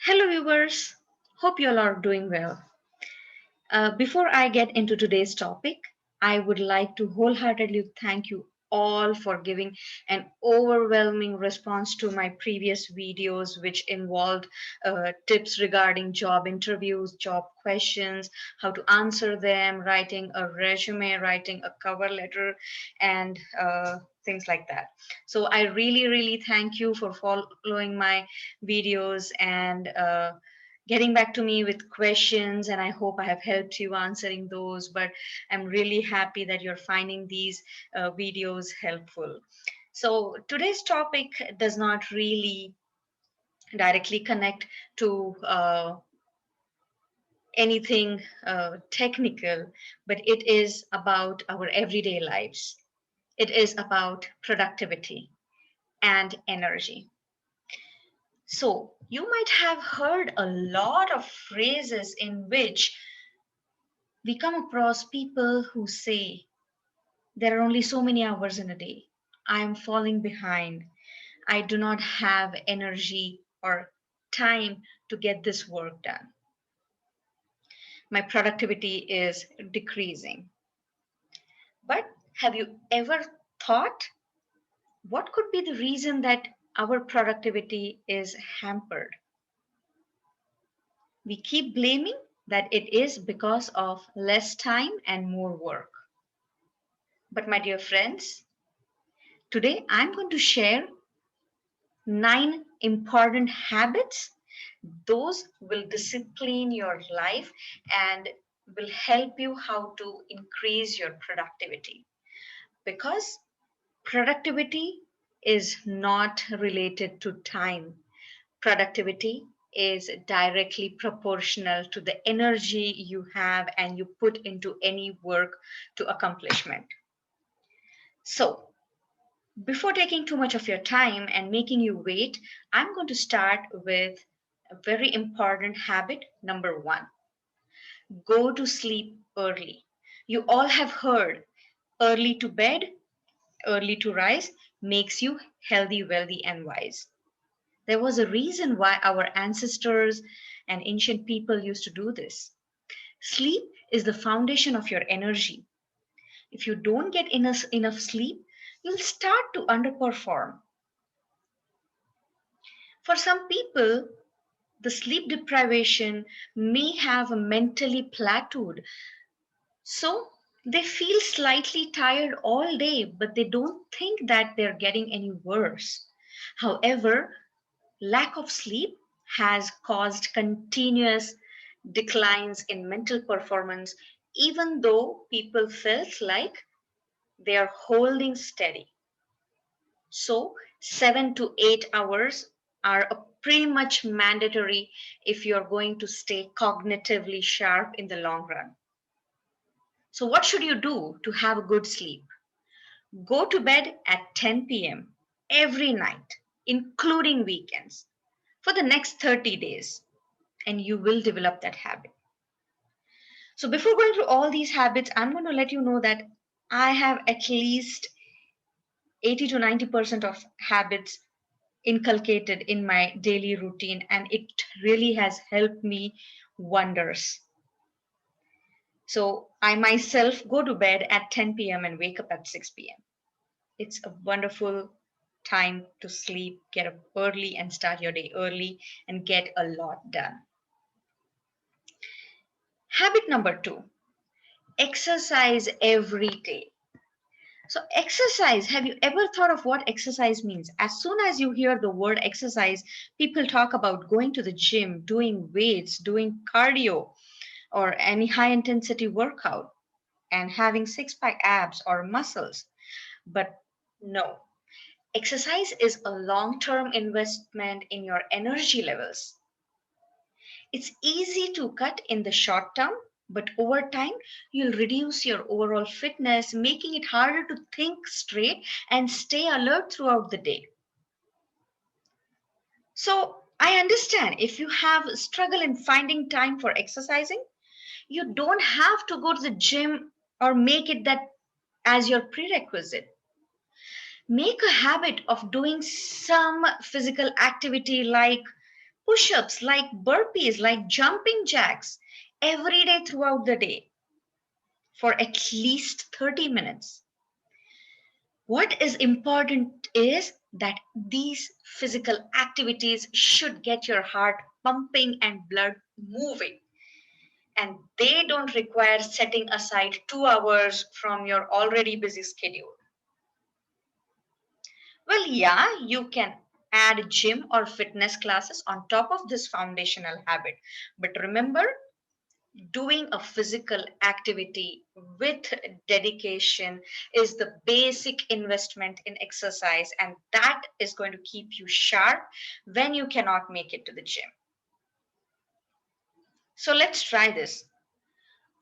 Hello, viewers. Hope you all are doing well. Before I get into today's topic, I would like to wholeheartedly thank you all for giving an overwhelming response to my previous videos, which involved tips regarding job interviews, job questions, how to answer them, writing a resume, writing a cover letter, and things like that. So I really thank you for following my videos and getting back to me with questions, and I hope I have helped you answering those. But I'm really happy that you're finding these videos helpful. So today's topic does not really directly connect to anything technical, but it is about our everyday lives. It is about productivity and energy. So, you might have heard a lot of phrases in which we come across people who say, there are only so many hours in a day. I am falling behind. I do not have energy or time to get this work done. My productivity is decreasing. But have you ever thought what could be the reason that our productivity is hampered? We keep blaming that it is because of less time and more work. But, my dear friends, today I'm going to share 9 important habits. Those will discipline your life and will help you how to increase your productivity. Because productivity is not related to time. Productivity is directly proportional to the energy you have and you put into any work to accomplishment. So, before taking too much of your time and making you wait, I'm going to start with a very important habit number one: go to sleep early. You all have heard early to bed, early to rise makes you healthy, wealthy, and wise. There was a reason why our ancestors and ancient people used to do this. Sleep is the foundation of your energy. If you don't get enough sleep, you'll start to underperform. For some people, the sleep deprivation may have mentally plateaued. So they feel slightly tired all day, but they don't think that they're getting any worse. However, lack of sleep has caused continuous declines in mental performance, even though people felt like they are holding steady. So, 7 to 8 hours are a pretty much mandatory if you're going to stay cognitively sharp in the long run. So, what should you do to have a good sleep? Go to bed at 10 p.m. every night, including weekends, for the next 30 days, and you will develop that habit. So, before going through all these habits, I'm going to let you know that I have at least 80 to 90% of habits inculcated in my daily routine, and it really has helped me wonders. So, I myself go to bed at 10 p.m. and wake up at 6 p.m. It's a wonderful time to sleep, get up early and start your day early and get a lot done. Habit number two: exercise every day. So, exercise, have you ever thought of what exercise means? As soon as you hear the word exercise, people talk about going to the gym, doing weights, doing cardio, or any high intensity workout, and having six pack abs or muscles. But no, exercise is a long term investment in your energy levels. It's easy to cut in the short term, but over time, you'll reduce your overall fitness, making it harder to think straight and stay alert throughout the day. So, I understand if you have struggle in finding time for exercising, you don't have to go to the gym or make it that as your prerequisite. Make a habit of doing some physical activity like Push-ups, like burpees, like jumping jacks, every day throughout the day for at least 30 minutes. What is important is that these physical activities should get your heart pumping and blood moving. And they don't require setting aside 2 hours from your already busy schedule. Well, yeah, you can add gym or fitness classes on top of this foundational habit. But remember, doing a physical activity with dedication is the basic investment in exercise, and that is going to keep you sharp when you cannot make it to the gym. So let's try this.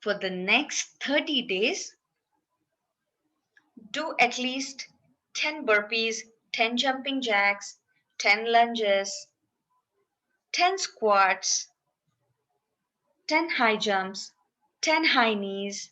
For the next 30 days, do at least 10 burpees, 10 jumping jacks, 10 lunges, 10 squats, 10 high jumps, 10 high knees,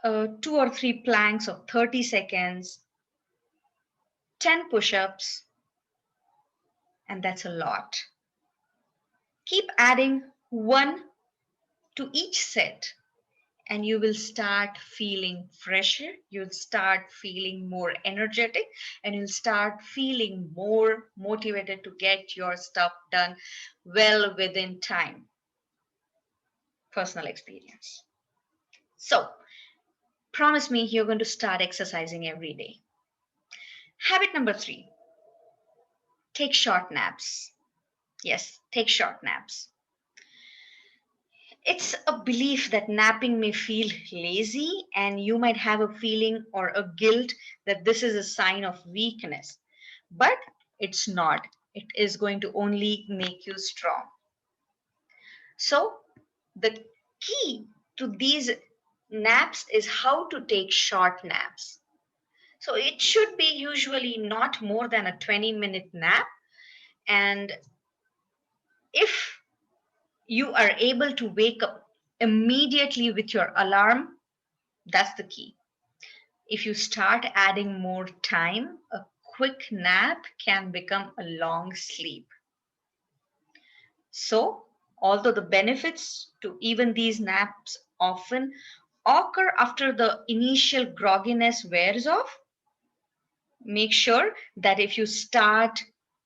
2 or 3 planks of 30 seconds, 10 push ups, and that's a lot. Keep adding one to each set, and you will start feeling fresher, you'll start feeling more energetic, and you'll start feeling more motivated to get your stuff done well within time. Personal experience. So, promise me you're going to start exercising every day. Habit number 3, take short naps. Yes, take short naps. It's a belief that napping may feel lazy, and you might have a feeling or a guilt that this is a sign of weakness. But it's not. It is going to only make you strong. So, the key to these naps is how to take short naps. So, it should be usually not more than a 20-minute nap. And if you are able to wake up immediately with your alarm, that's the key. If you start adding more time, a quick nap can become a long sleep. So, although the benefits to even these naps often occur after the initial grogginess wears off, make sure that if you start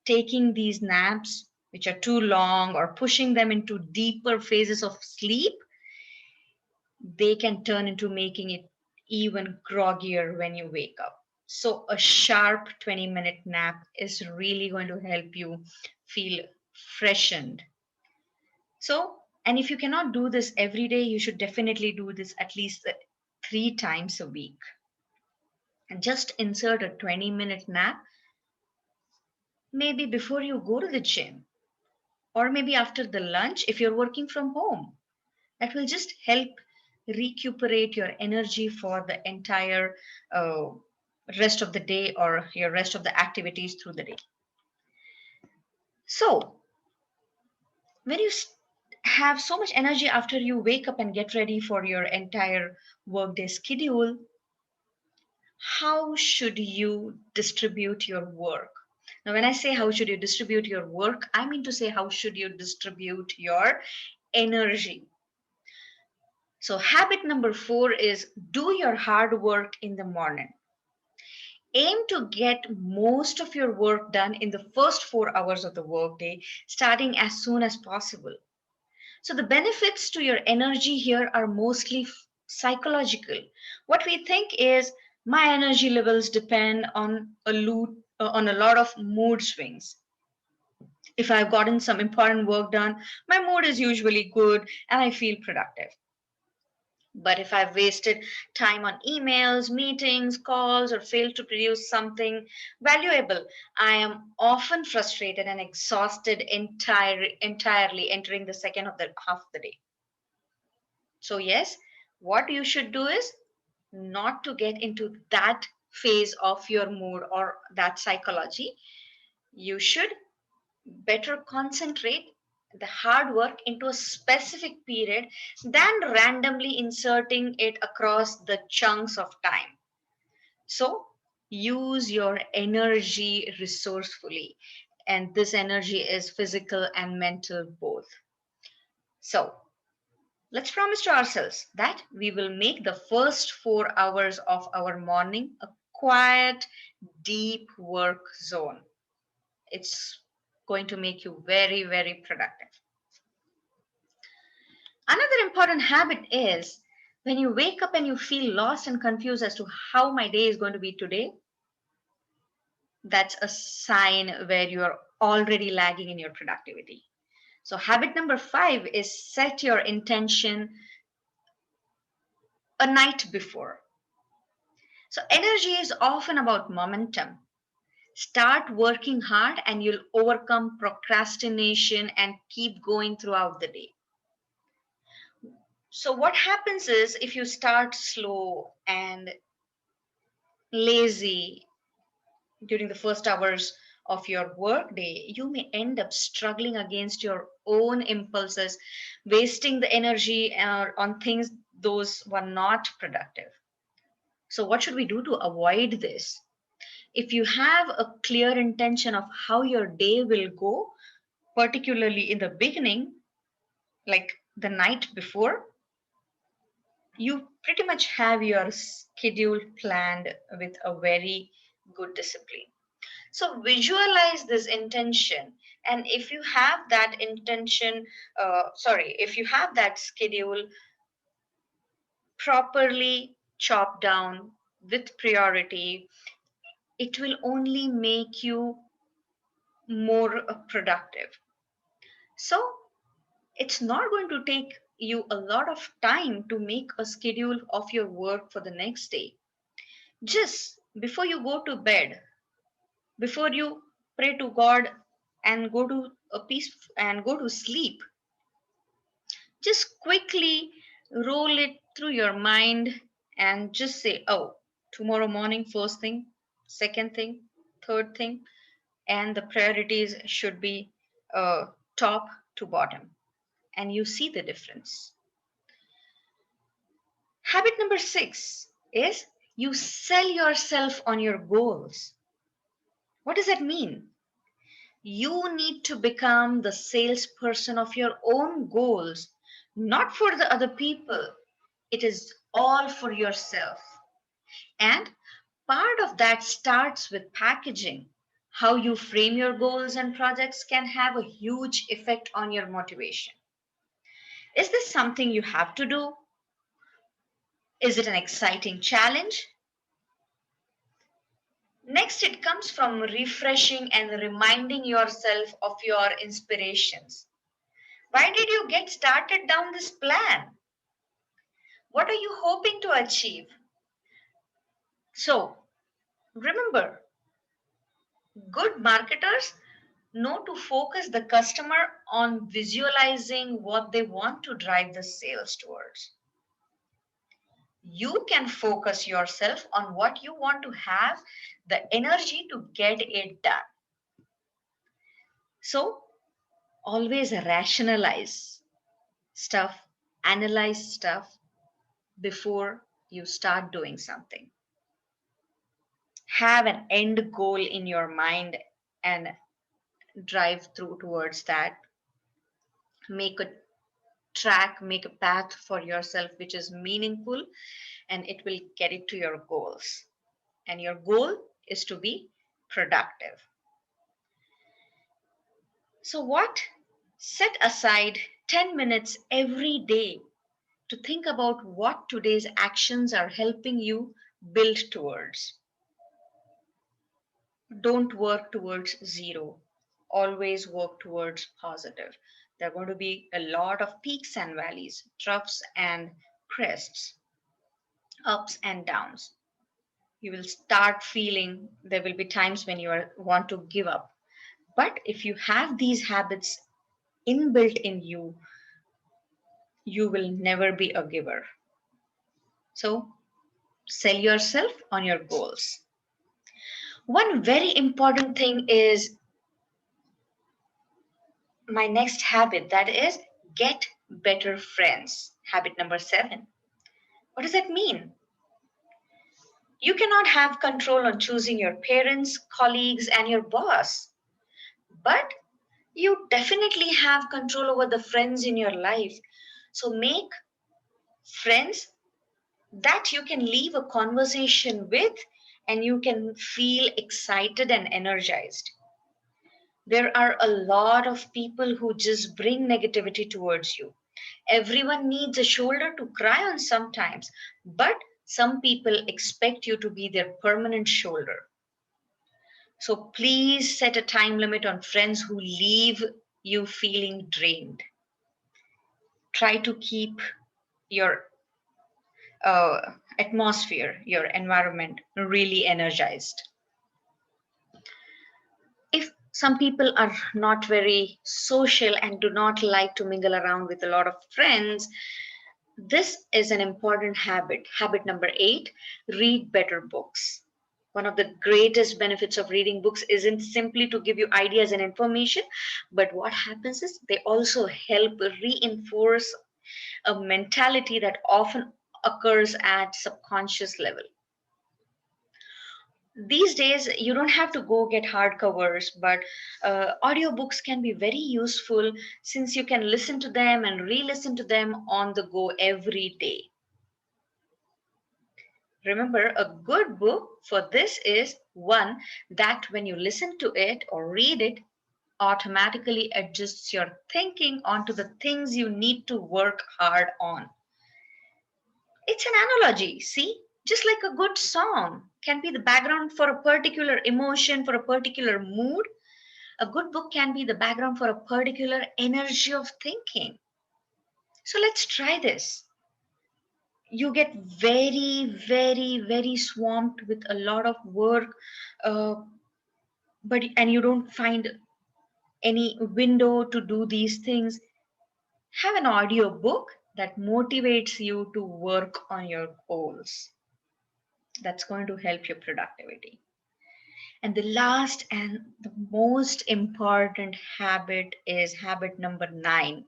taking these naps, which are too long, or pushing them into deeper phases of sleep, they can turn into making it even groggier when you wake up. So, a sharp 20-minute nap is really going to help you feel freshened. So, and if you cannot do this every day, you should definitely do this at least 3 times a week. And just insert a 20-minute nap, maybe before you go to the gym, or maybe after the lunch if you're working from home. That will just help recuperate your energy for the entire uh, rest of the day or your rest of the activities through the day. So, when you have so much energy after you wake up and get ready for your entire workday schedule, how should you distribute your work? Now, when I say how should you distribute your work, I mean to say how should you distribute your energy. So, habit number 4 is do your hard work in the morning. Aim to get most of your work done in the first 4 hours of the workday, starting as soon as possible. So, the benefits to your energy here are mostly psychological. What we think is my energy levels depend on on a lot of mood swings. If I've gotten some important work done, my mood is usually good and I feel productive. But if I've wasted time on emails, meetings, calls, or failed to produce something valuable, I am often frustrated and exhausted entirely entering the second of the half of the day. So, yes, what you should do is not to get into that phase of your mood or that psychology. You should better concentrate the hard work into a specific period than randomly inserting it across the chunks of time. So, use your energy resourcefully. And this energy is physical and mental both. So let's promise to ourselves that we will make the first 4 hours of our morning a quiet, deep work zone. It's going to make you very, very productive. Another important habit is when you wake up and you feel lost and confused as to how my day is going to be today, that's a sign where you are already lagging in your productivity. So, habit number 5 is set your intention a night before. So, energy is often about momentum. Start working hard and you'll overcome procrastination and keep going throughout the day. So, what happens is if you start slow and lazy during the first hours of your work day, you may end up struggling against your own impulses, wasting the energy on things those were not productive. So, what should we do to avoid this? If you have a clear intention of how your day will go, particularly in the beginning, like the night before, you pretty much have your schedule planned with a very good discipline. So visualize this intention, and if you have that intention, if you have that schedule properly chopped down with priority, it will only make you more productive. So it's not going to take you a lot of time to make a schedule of your work for the next day. Just before you go to bed, before you pray to God and go to a peace and go to sleep, just quickly roll it through your mind and just say, oh, tomorrow morning, first thing, second thing, third thing, and the priorities should be top to bottom. And you see the difference. Habit number 6 is you sell yourself on your goals. What does that mean? You need to become the salesperson of your own goals, not for the other people. It is all for yourself. And part of that starts with packaging. How you frame your goals and projects can have a huge effect on your motivation. Is this something you have to do? Is it an exciting challenge? Next, it comes from refreshing and reminding yourself of your inspirations. Why did you get started down this plan? What are you hoping to achieve? So, remember, good marketers know to focus the customer on visualizing what they want to drive the sales towards. You can focus yourself on what you want to have the energy to get it done. So, always rationalize stuff, analyze stuff before you start doing something. Have an end goal in your mind and drive through towards that. Make a track, make a path for yourself which is meaningful, and it will get it to your goals. And your goal is to be productive. So, what? Set aside 10 minutes every day to think about what today's actions are helping you build towards. Don't work towards zero. Always work towards positive. There are going to be a lot of peaks and valleys, troughs and crests, ups and downs. You will start feeling there will be times when want to give up. But if you have these habits inbuilt in you, you will never be a giver. So sell yourself on your goals. One very important thing is my next habit, that is get better friends. Habit number 7. What does that mean? You cannot have control on choosing your parents, colleagues, and your boss, But you definitely have control over the friends in your life. So make friends that you can leave a conversation with and you can feel excited and energized. There are a lot of people who just bring negativity towards you. Everyone needs a shoulder to cry on sometimes, but some people expect you to be their permanent shoulder. So please set a time limit on friends who leave you feeling drained. Try to keep your atmosphere, your environment really energized. If some people are not very social and do not like to mingle around with a lot of friends, this is an important habit. Habit number 8, read better books. One of the greatest benefits of reading books isn't simply to give you ideas and information, but what happens is they also help reinforce a mentality that often occurs at subconscious level. These days you don't have to go get hardcovers, but audiobooks can be very useful since you can listen to them and re-listen to them on the go every day. Remember, a good book for this is one that when you listen to it or read it, automatically adjusts your thinking onto the things you need to work hard on. It's an analogy, see? Just like a good song can be the background for a particular emotion, for a particular mood, a good book can be the background for a particular energy of thinking. So let's try this. You get very, very, very swamped with a lot of work, uh, but and you don't find any window to do these things. Have an audio book that motivates you to work on your goals. That's going to help your productivity. And the last and the most important habit is habit number 9,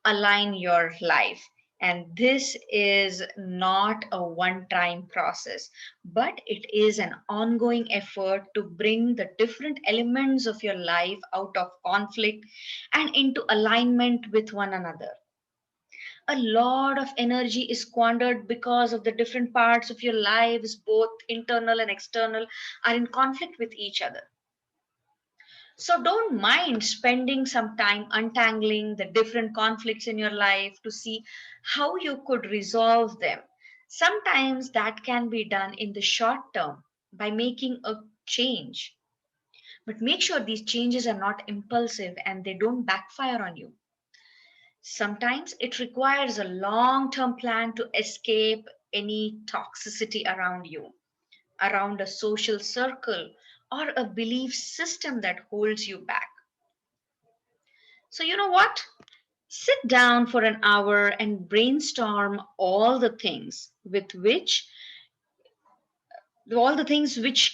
align your life. And this is not a one time process, but it is an ongoing effort to bring the different elements of your life out of conflict and into alignment with one another. A lot of energy is squandered because of the different parts of your lives, both internal and external, are in conflict with each other. So don't mind spending some time untangling the different conflicts in your life to see how you could resolve them. Sometimes that can be done in the short term by making a change. But make sure these changes are not impulsive and they don't backfire on you. Sometimes it requires a long term plan to escape any toxicity around you, around a social circle, or a belief system that holds you back. So, you know what? Sit down for an hour and brainstorm all the things which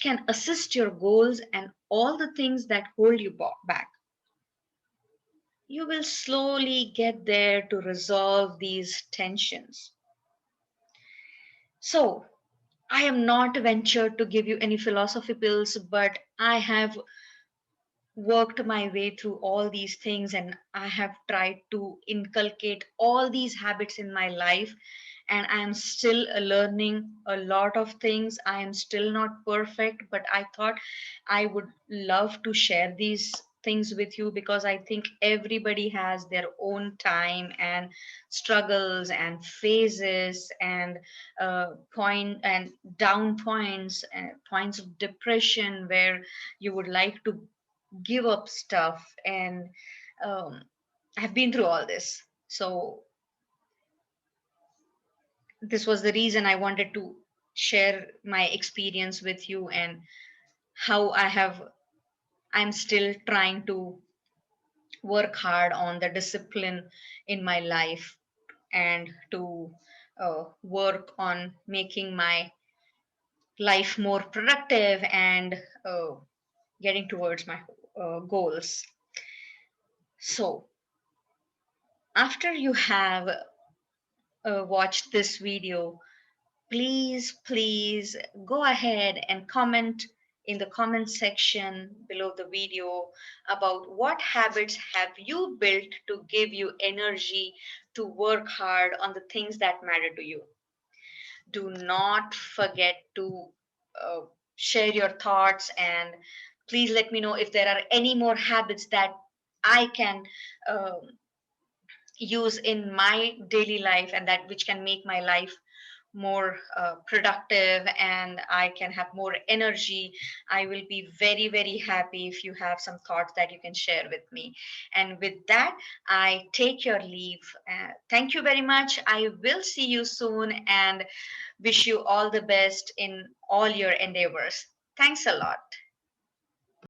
can assist your goals and all the things that hold you back. You will slowly get there to resolve these tensions. So, I am not ventured to give you any philosophy pills, but I have worked my way through all these things and I have tried to inculcate all these habits in my life. And I am still learning a lot of things. I am still not perfect, but I thought I would love to share these things with you because I think everybody has their own time and struggles and phases and point and down points and points of depression where you would like to give up stuff and um, I've been through all this. So this was the reason I wanted to share my experience with you and how I'm still trying to work hard on the discipline in my life and to work on making my life more productive and getting towards my goals. So after you have watched this video, please go ahead and comment in the comment section below the video about what habits have you built to give you energy to work hard on the things that matter to you. Do not forget to uh, share your thoughts, and please let me know if there are any more habits that I can um use in my daily life and that which can make my life more productive and I can have more energy. I will be very, very happy if you have some thoughts that you can share with me. And with that, I take your leave. Thank you very much. I will see you soon and wish you all the best in all your endeavors. Thanks a lot.